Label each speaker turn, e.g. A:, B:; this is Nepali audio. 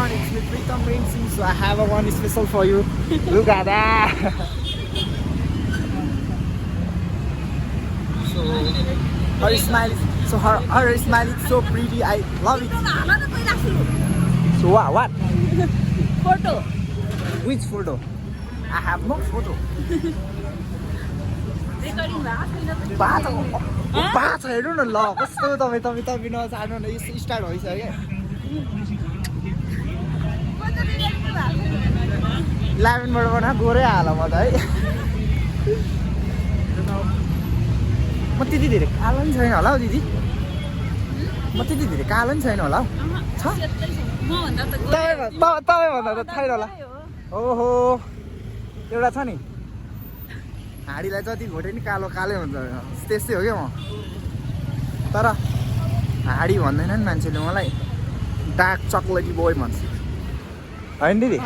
A: everyone, it's me Pritam Singh. So I have a one special for you. Look at that. So her smile is so pretty. I love it. So what?
B: Photo.
A: Which photo? I have no photo.
B: Recording
A: बाछ हेर्नु न ल कस्तो तपाईँ नचाहनु न यो स्टार्ट भइसक्यो 11 बाट बना गोरै हाल म त है म त्यति धेरै कालो नि छैन होला हौ दिदी म त्यति धेरै कालो नि छैन होला हौ छ तपाईँ भन्दा त छैन होला ओहो एउटा छ नि हाँडीलाई जति घोटे नि कालो कालै हुन्छ त्यस्तै हो क्या म तर हाँडी भन्दैन नि मान्छेले मलाई डार्क चक्लेटी बोय भन्छ होइन दिदी